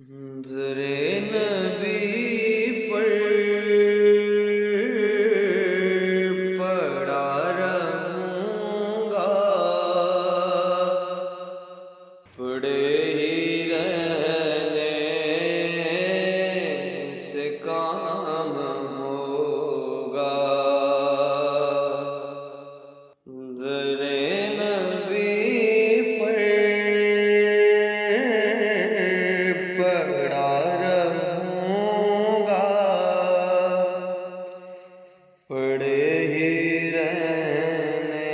ज़रे नबी पर पड़ा रहूँगा, पड़े ही रहने से काम होगा। ज़रे नबी पर पड़ा रहूँगा, पड़े ही रहने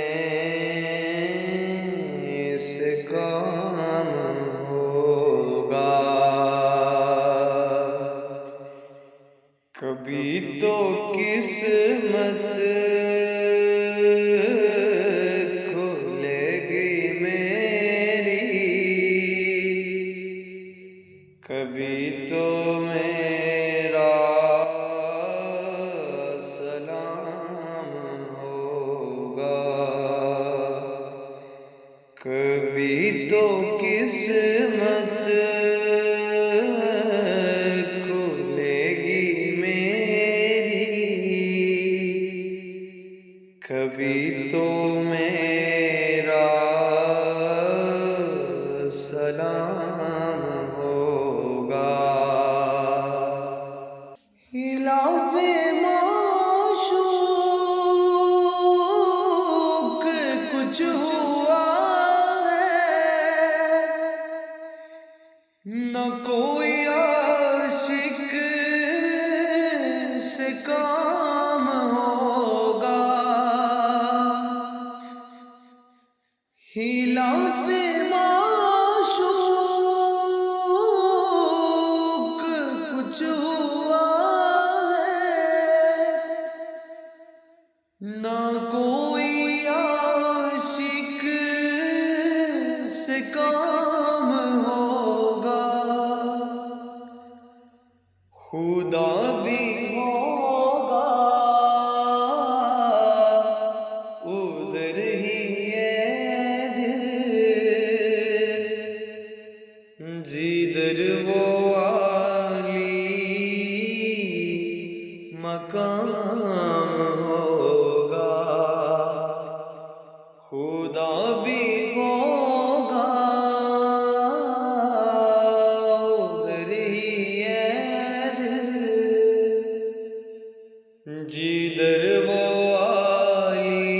से काम होगा। कभी तो किस्मत खुलेगी मेरी, कभी तो मेरा सलाम होगा। कभी तो किस्मत खुलेगी मेरी, कभी तो मेरा सलाम होगा। हिलावे माशूक कुछ हुआ है, न कोई आशिक से काम होगा। हिलावे माशूक कुछ हुआ है, ना कोई आशिक से काम होगा। खुदा भी होगा उधर ही है दिल, जिधर वो आली मकाम होगा। खुदा भी होगा उधर ही है दिल, जिधर वो आली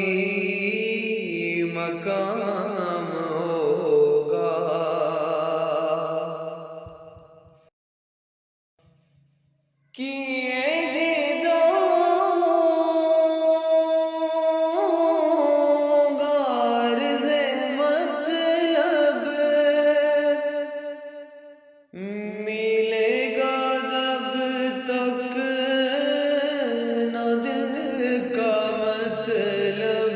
मकाम होगा। किए मिलेगा जब तक न दिल का मतलब,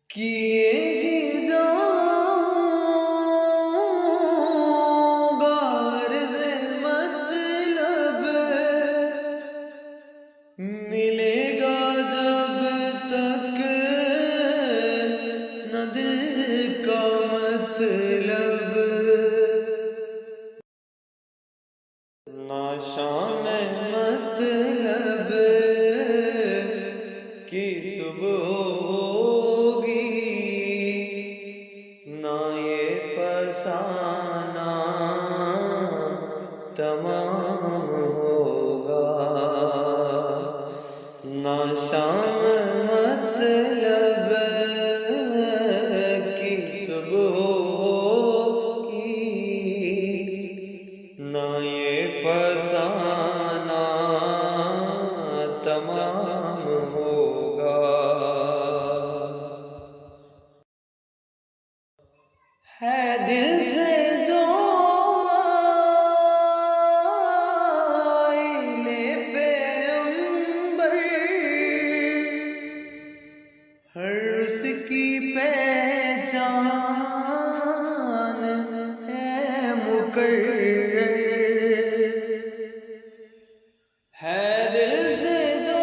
किएगी जाऊंगा अर्ज़ मतलब, मिलेगा जब तक न दिल का मतलब। ना शाम मतलब की सुबह होगी, ना ये फसाना तमाम होगा। ना शाम मतलब की सुबह होगी, ना ये फसाना तमाम होगा। है दिल से जो माइले पे अंबर, हर उसकी पहचान है मुकर्रर। है दिल से जो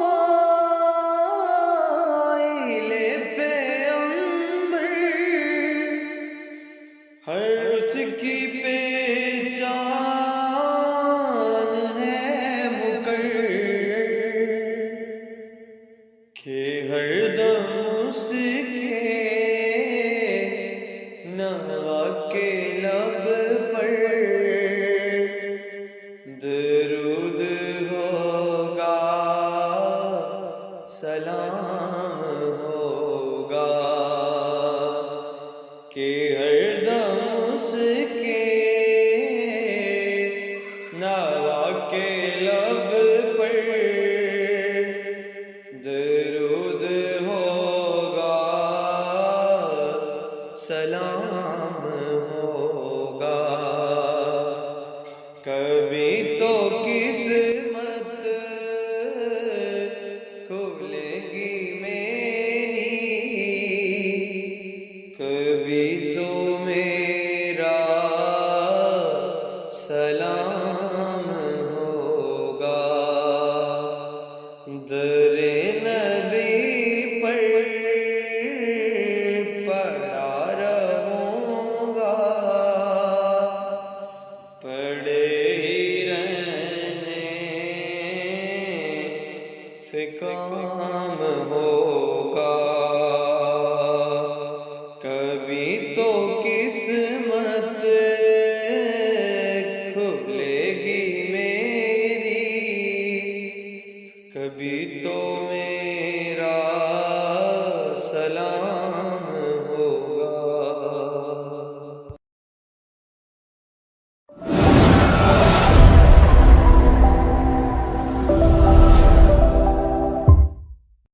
माइले पे अंबर, हर उसकी पहचान है मुकर्रर के हरदम उसके नवा के लब पर दरूद होगा, सलाम होगा कि हरदम उसके नवा के लब पर दरूद होगा, सलाम होगा। कभी तो किस्मत खुलेगी मेरी, कभी तो मेरी